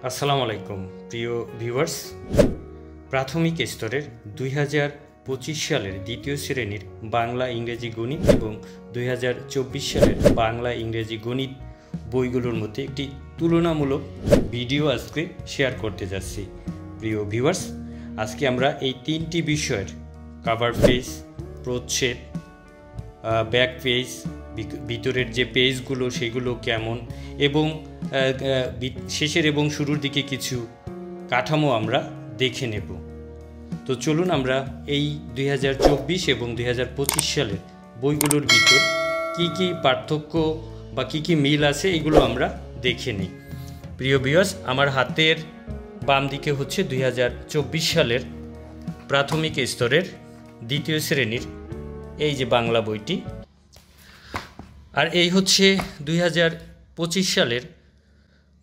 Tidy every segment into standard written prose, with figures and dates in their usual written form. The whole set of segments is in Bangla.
আসসালামু আলাইকুম প্রিয় ভিউয়ার্স। প্রাথমিক স্তরের 2025 সালের দ্বিতীয় শ্রেণীর বাংলা ইংরেজি গণিত এবং 2024 সালের বাংলা ইংরেজি গণিত বইগুলোর মধ্যে একটি তুলনামূলক ভিডিও আজকে শেয়ার করতে যাচ্ছি। প্রিয় ভিউয়ার্স, আজকে আমরা এই তিনটি বিষয়ের কভার পেজ, প্রচ্ছদ, ব্যাক পেজ, ভিতরের যে পেজগুলো সেগুলো কেমন এবং শেষের এবং শুরুর দিকে কিছু কাঠামো আমরা দেখে নেব। তো চলুন আমরা এই 2024 এবং 2025 সালের বইগুলোর ভিতর কি কি পার্থক্য বা কি কি মিল আছে এগুলো আমরা দেখে নিই। প্রিয় ভিউয়ার্স, আমার হাতের বাম দিকে হচ্ছে 2024 সালের প্রাথমিক স্তরের দ্বিতীয় শ্রেণীর এই যে বাংলা বইটি, আর এই হচ্ছে 2025 সালের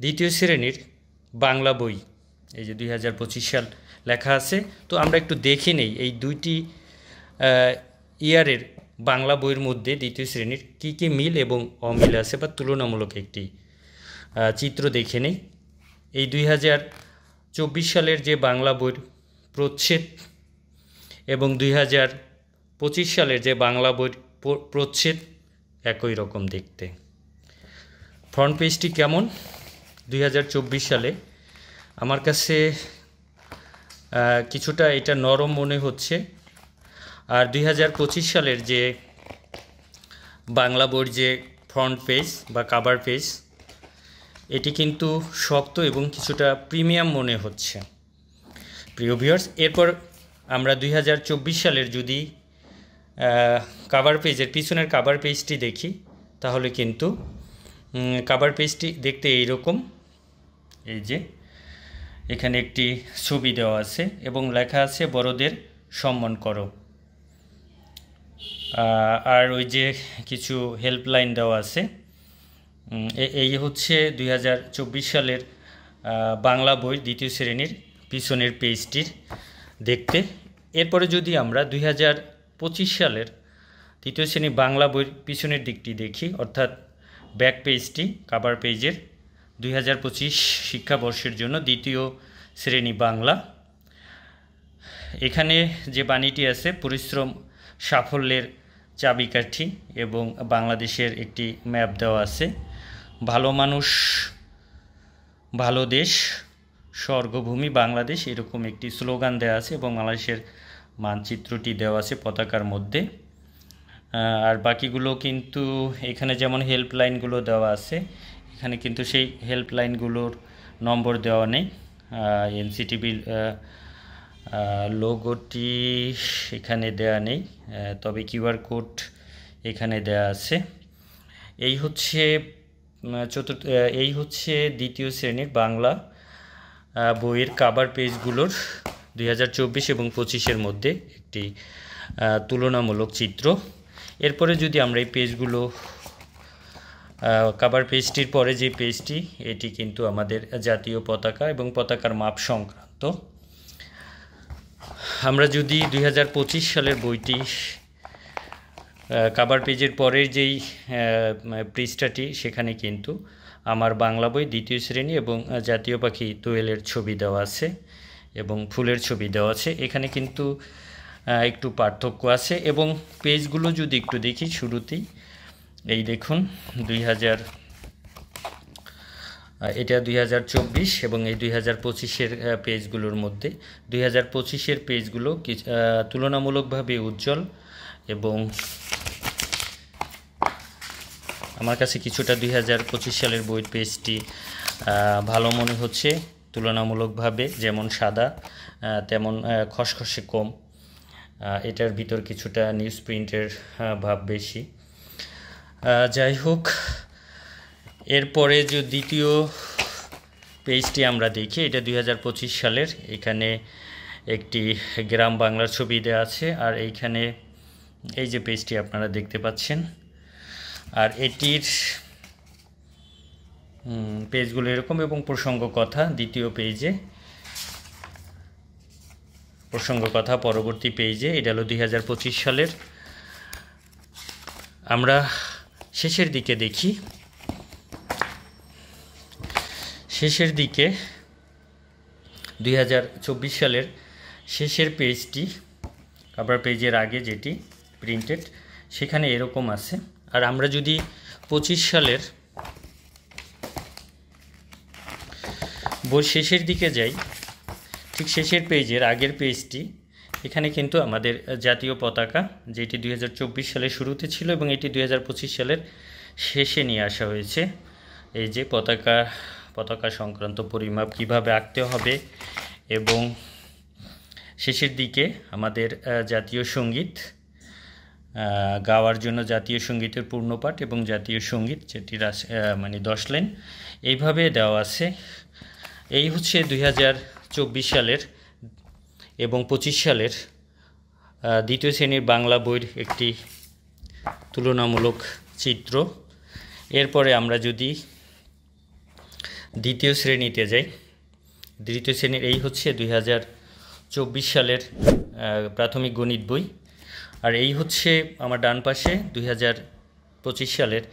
দ্বিতীয় শ্রেণীর বাংলা বই। এই যে 2025 সাল লেখা আছে। তো আমরা একটু দেখে নেই এই দুইটি ইয়ারের বাংলা বইয়ের মধ্যে দ্বিতীয় শ্রেণীর কী কী মিল এবং অমিল আছে বা তুলনামূলক একটি চিত্র দেখে নেই। এই 2024 সালের যে বাংলা বইয়ের প্রচ্ছদ এবং 2025 সালের যে বাংলা বইয়ের প্রচ্ছদ একই রকম দেখতে। ফ্রন্ট পেজটি কেমন 2024 সালে? আমার কাছে কিছুটা এটা নরম মনে হচ্ছে। আর 2025 সালের যে বাংলা বইয়ের যে ফ্রন্ট পেজ বা কাভার পেজ, এটি কিন্তু শক্ত এবং কিছুটা প্রিমিয়াম মনে হচ্ছে। প্রিয় ভিউয়ার্স, এরপর আমরা 2024 সালের যদি কাভার পেজের পিছনের কাভার পেজটি দেখি তাহলে কিন্তু কাভার পেজটি দেখতে এইরকম। এই যে এখানে একটি ছবি দেওয়া আছে এবং লেখা আছে বড়দের সম্মান করো, আর ওই যে কিছু হেল্পলাইন দেওয়া আছে। এই হচ্ছে 2024 সালের বাংলা বই দ্বিতীয় শ্রেণীর পিছনের পেজটির দেখতে। এরপরে যদি আমরা 2025 সালের তৃতীয় শ্রেণী বাংলা বইয়ের পিছনের দিকটি দেখি, অর্থাৎ ব্যাক পেজটি কাভার পেজের 2025 শিক্ষাবর্ষের জন্য দ্বিতীয় শ্রেণী বাংলা, এখানে যে বাণীটি আছে পরিশ্রম সাফল্যের চাবিকাঠি এবং বাংলাদেশের একটি ম্যাপ দেওয়া আছে। ভালো মানুষ ভালো দেশ স্বর্গভূমি বাংলাদেশ, এরকম একটি স্লোগান দেওয়া আছে এবং বাংলাদেশের মানচিত্রটি দেওয়া আছে পতাকার মধ্যে। আর বাকিগুলো কিন্তু এখানে যেমন হেল্পলাইনগুলো দেওয়া আছে, এখানে কিন্তু সেই হেল্পলাইনগুলোর নম্বর দেওয়া নেই। এনসিটিভি লোগোটি এখানে দেওয়া নেই, তবে কিউআর কোড এখানে দেওয়া আছে। এই হচ্ছে দ্বিতীয় শ্রেণীর বাংলা বইয়ের কাভার পেজগুলোর 2024 এবং 25-এর মধ্যে একটি তুলনামূলক চিত্র। এরপরে যদি আমরা এই পেজগুলো কাভার পেজটির পরে যে পেজটি, এটি কিন্তু আমাদের জাতীয় পতাকা এবং পতাকার মাপ সংক্রান্ত। আমরা যদি 2025 সালের বইটি কাভার পেজের পরের যেই পৃষ্ঠাটি, সেখানে কিন্তু আমার বাংলা বই দ্বিতীয় শ্রেণী এবং জাতীয় পাখি দোয়েলের ছবি দেওয়া আছে এবং ফুলের ছবি দেওয়া আছে। এখানে কিন্তু একটু পার্থক্য আছে এবং পেজগুলো যদি একটু দেখি শুরুতেই, এই দেখুন এটা 2024 এবং এই 2025-এর পেজগুলোর মধ্যে 2025-এর পেজগুলো তুলনামূলকভাবে উজ্জ্বল এবং আমার কাছে কিছুটা 2025 সালের বইয়ের পেজটি ভালো মনে হচ্ছে তুলনামূলকভাবে। যেমন সাদা তেমন খসখসে কম, এটার ভিতর কিছুটা নিউজ প্রিন্টের ভাব বেশি। যাই হোক, এরপরে যে দ্বিতীয় পেজটি আমরা দেখি, এটা 2025 সালের। এখানে একটি গ্রাম বাংলার ছবি দেওয়া আছে আর এইখানে এই যে পেজটি আপনারা দেখতে পাচ্ছেন, আর এটির পেজগুলো এরকম এবং প্রসঙ্গ কথা দ্বিতীয় পেজে, প্রসঙ্গ কথা পরবর্তী পেজে। এটা হলো 2025 সালের। আমরা শেষের দিকে দেখি, শেষের দিকে 2024 সালের শেষের পেজটি, কভার পেজের আগে যেটি প্রিন্টেড, সেখানে এরকম আছে। আর আমরা যদি 25 সালের বই শেষের দিকে যাই, ঠিক শেষের পেজের আগের পেজটি, এখানে কিন্তু আমাদের জাতীয় পতাকা, যেটি 2024 সালের শুরুতে ছিল এবং এটি 2025 সালের শেষে নিয়ে আসা হয়েছে। এই যে পতাকা সংক্রান্ত পরিমাপ কিভাবে আঁকতে হবে, এবং শেষের দিকে আমাদের জাতীয় সঙ্গীত গাওয়ার জন্য জাতীয় সঙ্গীতের পূর্ণপাঠ এবং জাতীয় সঙ্গীত, যেটি 10 লাইন এইভাবে দেওয়া আছে। এই হচ্ছে 2024 সালের এবং 25 সালের দ্বিতীয় শ্রেণীর বাংলা বইয়ের একটি তুলনামূলক চিত্র। এরপরে আমরা যদি দ্বিতীয় শ্রেণীতে যাই, দ্বিতীয় শ্রেণীর এই হচ্ছে 2024 সালের প্রাথমিক গণিত বই। আর এই হচ্ছে আমার ডান পাশে 2025 সালের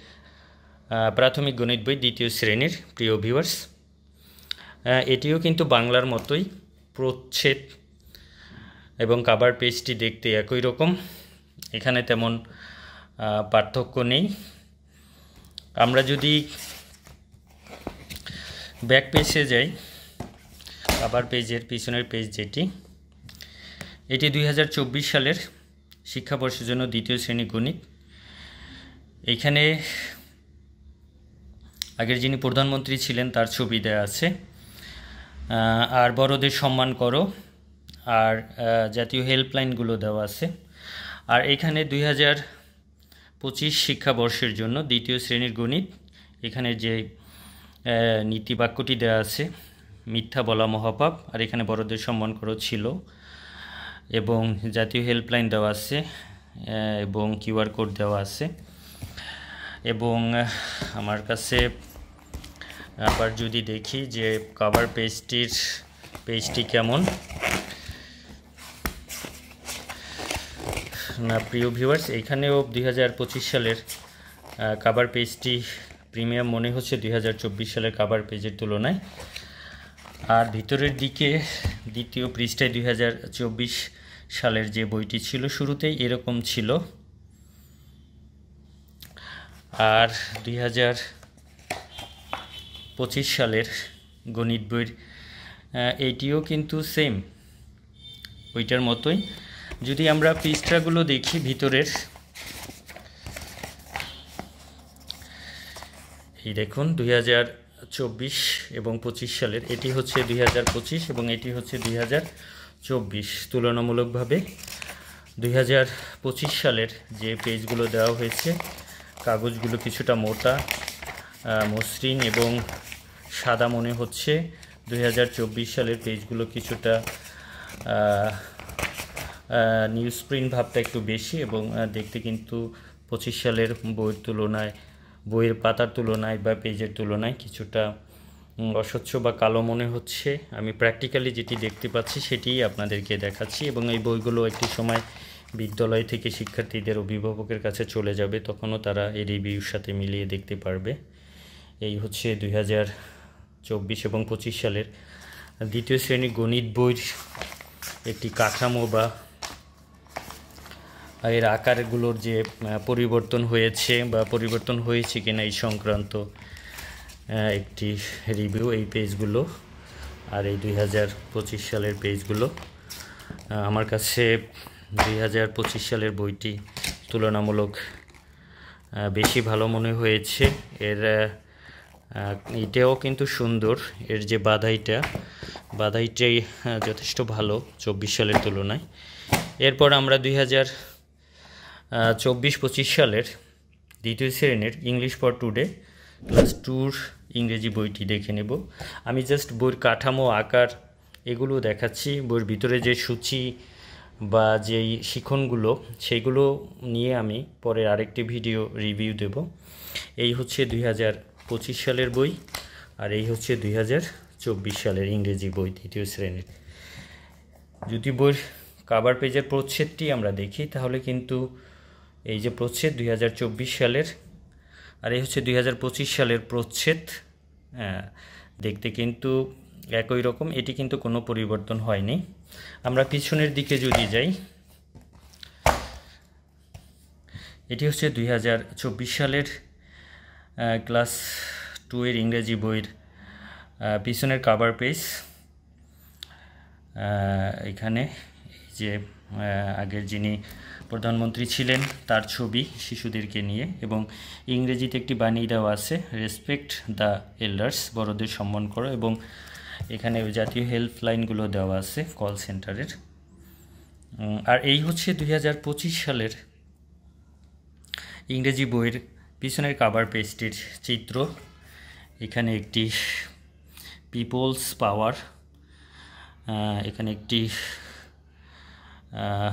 প্রাথমিক গণিত বই দ্বিতীয় শ্রেণীর। প্রিয় ভিউয়ার্স, এটিও কিন্তু বাংলার মতোই, প্রচ্ছদ এবং কভার পেজটি দেখতে একই রকম, এখানে তেমন পার্থক্য নেই। আমরা যদি ব্যাক পেজে যাই, কভার পেজের পিছনের পেজ যেটি, এটি 2024 সালের শিক্ষাবর্ষের জন্য দ্বিতীয় শ্রেণী গণিত। এইখানে আগের যিনি প্রধানমন্ত্রী ছিলেন তার ছবি দেওয়া আছে, আর বড়দের সম্মান করো, আর জাতীয় হেল্পলাইনগুলো দেওয়া আছে। আর এখানে 2025 শিক্ষাবর্ষের জন্য দ্বিতীয় শ্রেণীর গণিত, এখানে যে নীতিবাক্যটি দেওয়া আছে, মিথ্যা বলা মহাপাপ, আর এখানে বড়দের সম্মান করো ছিল, এবং জাতীয় হেল্পলাইন দেওয়া আছে, এবং কিউআর কোড দেওয়া আছে। এবং আমার কাছে আবার যদি দেখি যে কভার পেজটি কেমন, না প্রিয় ভিউয়ার্স, এখানেও 2025 সালের কভার পেজটি প্রিমিয়াম মনে হচ্ছে 2024 সালের কভার পেজের তুলনায়। আর ভিতরের দিকে দ্বিতীয় পৃষ্ঠায় 2024 সালের যে বইটি ছিল শুরুতেই এরকম ছিল, আর 2025 সালের গণিত বইয়ের এইটিও কিন্তু সেম ওইটার মতোই। যদি আমরা পৃষ্ঠাগুলো দেখি ভিতরের, এই দেখুন 2024 এবং 25 সালের, এটি হচ্ছে 2025 এবং এটি হচ্ছে 2024। তুলনামূলকভাবে 2025 সালের যে পেজগুলো দেওয়া হয়েছে, কাগজগুলো কিছুটা মোটা, মসৃণ এবং সাদা মনে হচ্ছে। 2024 সালের পেজগুলো কিছুটা নিউজ প্রিন্ট ভাবটা একটু বেশি, এবং দেখতে কিন্তু 25 সালের বইয়ের তুলনায়, বইয়ের পাতার তুলনায় বা পেজের তুলনায় কিছুটা অস্বচ্ছ বা কালো মনে হচ্ছে। আমি প্র্যাকটিক্যালি যেটি দেখতে পাচ্ছি সেটিই আপনাদেরকে দেখাচ্ছি, এবং এই বইগুলো একটি সময় বিদ্যালয় থেকে শিক্ষার্থীদের অভিভাবকের কাছে চলে যাবে, তখনও তারা এই রিভিউর সাথে মিলিয়ে দেখতে পারবে। এই হচ্ছে 2024 এবং 25 সালের দ্বিতীয় শ্রেণী গণিত বইয়ের একটি কাঠামো বা এর আকারগুলোর যে পরিবর্তন হয়েছে বা পরিবর্তন হয়েছে কিনা এই সংক্রান্ত একটি রিভিউ, এই পেজগুলো আর এই 2025 সালের পেজগুলো। আমার কাছে 2025 সালের বইটি তুলনামূলক বেশি ভালো মনে হয়েছে। এটাও কিন্তু সুন্দর, এর যে বাধাইটাই যথেষ্ট ভালো 24 সালের তুলনায়। এরপর আমরা 2024-25 সালের দ্বিতীয় শ্রেণীর ইংলিশ ফর টুডে ক্লাস 2 ইংরেজি বইটি দেখে নেব। আমি জাস্ট বইয়ের কাঠামো, আকার এগুলো দেখাচ্ছি। বইয়ের ভিতরে যে সূচি বা যেই শিখনগুলো, সেইগুলো নিয়ে আমি পরে আরেকটি ভিডিও রিভিউ দেব। এই হচ্ছে 2025 সালের বই, আর এই হচ্ছে 2024 সালের ইংরেজি বই দ্বিতীয় শ্রেণীর। যদি বইয়ের কভার পেজের প্রচ্ছদটি আমরা দেখি, তাহলে কিন্তু এই যে প্রচ্ছদ 2024 সালের, আর এই হচ্ছে 2025 সালের প্রচ্ছদ। দেখতে কিন্তু একই রকম, এটি কিন্তু কোনো পরিবর্তন হয়নি। আমরা পিছনের দিকে যদি যাই, এটি হচ্ছে 2024 সালের ক্লাস 2 এর ইংরেজি বইয়ের পিছনের কভার পেজ। এখানে যে আগের যিনি প্রধানমন্ত্রী ছিলেন তার ছবি শিশুদেরকে নিয়ে, এবং ইংরেজিতে একটি বাণী দেওয়া আছে, রেসপেক্ট দ্য এল্ডার্স, বড়দের সম্মান করো, এবং এখানে জাতীয় হেল্পলাইনগুলো দেওয়া আছে কল সেন্টারের। আর এই হচ্ছে 2025 সালের ইংরেজি বইয়ের পিছনের কভার পেজটির চিত্র। এখানে একটি পিপলস পাওয়ার, এখানে একটি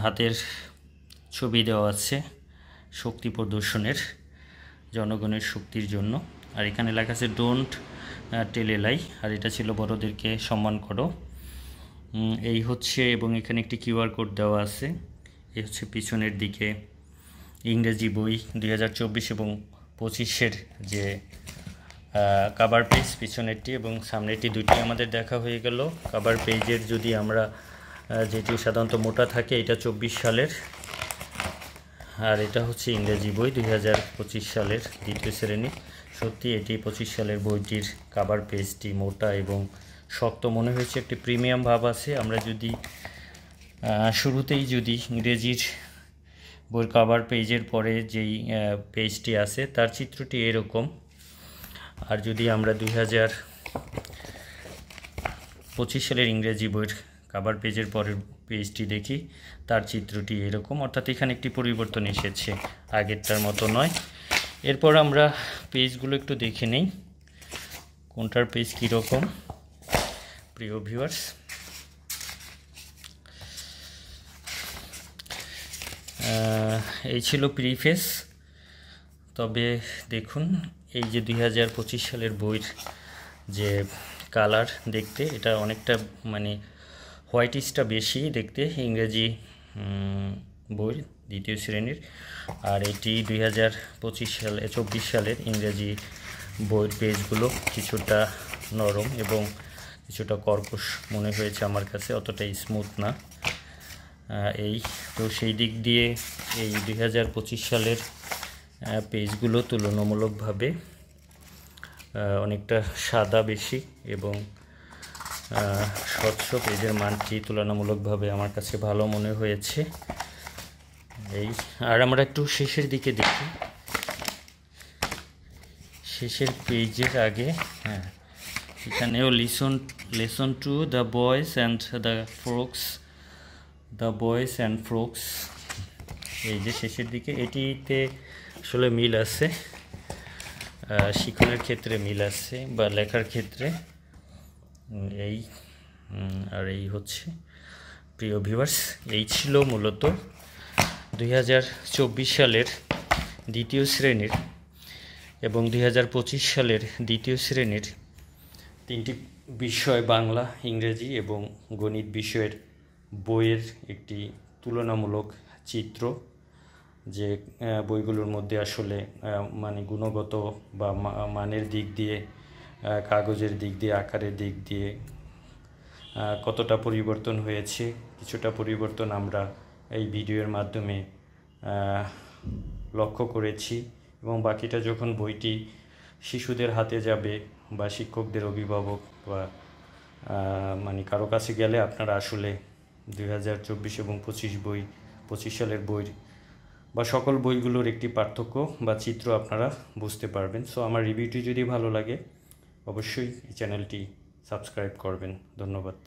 হাতের ছবি দেওয়া আছে শক্তি প্রদর্শনের, জনগণের শক্তির জন্য। আর এখানে লেখা আছে ডোন্ট টেল এ লাই, আর এটা ছিল বড়দেরকে সম্মান করো। এই হচ্ছে, এবং এখানে একটি কিউআর কোড দেওয়া আছে। এই হচ্ছে পিছনের দিকে ইংরেজি বই 2024 এবং 25-এর যে কভার পেজ, পিছনেরটি এবং সামনেরটি, দুটি আমাদের দেখা হয়ে গেল। কভার পেজের যদি আমরা, যেটি সাধারণত মোটা থাকে, এটা 24 সালের, আর এটা হচ্ছে ইংরেজি বই 2025 সালের দ্বিতীয় শ্রেণী। সত্যি এটি 25 সালের বইটির কভার পেজটি মোটা এবং শক্ত মনে হয়েছে, একটি প্রিমিয়াম ভাব আছে। আমরা যদি শুরুতেই যদি ইংরেজির বইয়ের কভার পেজের পরে যেই পেজটি আছে তার চিত্রটি এরকম, আর যদি আমরা 2025 সালের ইংরেজি বইয়ের কভার পেজের পরের পেজটি দেখি, তার চিত্রটি এরকম। অর্থাৎ এখানে একটি পরিবর্তন এসেছে, আগেরটার মতো নয়। এরপর আমরা পেজগুলো একটু দেখে নেই, কোনটার পেজ কীরকম। প্রিয় ভিউয়ার্স, এই ছিল প্রিফেস। তবে দেখুন, এই যে 2025 সালের বইয়ের যে কালার দেখতে, এটা অনেকটা মানে হোয়াইটিশটা বেশি দেখতে ইংরেজি বই দ্বিতীয় শ্রেণীর। আর এটি 2024 সালের ইংরেজি বইয়ের পেজগুলো কিছুটা নরম এবং কিছুটা কর্কশ মনে হয়েছে আমার কাছে, অতটা স্মুথ না। এই তো সেই দিক দিয়ে এই 2025 সালের পেজগুলো তুলনামূলকভাবে অনেকটা সাদা বেশি, এবং স্বচ্ছ পেজের মানটি তুলনামূলকভাবে আমার কাছে ভালো মনে হয়েছে। এই আর আমরা একটু শেষের দিকে দেখি, শেষের পেজের আগে, হ্যাঁ, এখানেও lesson to the boys and frocks, এই যে শেষের দিকে, এটিতে আসলে মিল আছে, শিক্ষণের ক্ষেত্রে মিল আছে বা লেখার ক্ষেত্রে। এই আর এই হচ্ছে, প্রিয় ভিউয়ার্স, এই ছিল মূলত 2024 সালের দ্বিতীয় শ্রেণীর এবং 2025 সালের দ্বিতীয় শ্রেণীর তিনটি বিষয়, বাংলা, ইংরেজি এবং গণিত বিষয়ের বইয়ের একটি তুলনামূলক চিত্র, যে বইগুলোর মধ্যে আসলে মানে গুণগত বা মানের দিক দিয়ে, কাগজের দিক দিয়ে, আকারের দিক দিয়ে কতটা পরিবর্তন হয়েছে। কিছুটা পরিবর্তন আমরা এই ভিডিওর মাধ্যমে লক্ষ্য করেছি, এবং বাকিটা যখন বইটি শিশুদের হাতে যাবে বা শিক্ষকদের, অভিভাবক বা মানে কারো কাছে গেলে, আপনারা আসলে 2024 এবং 25 সালের বই বা সকল বইগুলোর একটি পার্থক্য বা চিত্র আপনারা বুঝতে পারবেন। সো আমার রিভিউটি যদি ভালো লাগে, অবশ্যই এই চ্যানেলটি সাবস্ক্রাইব করবেন। ধন্যবাদ।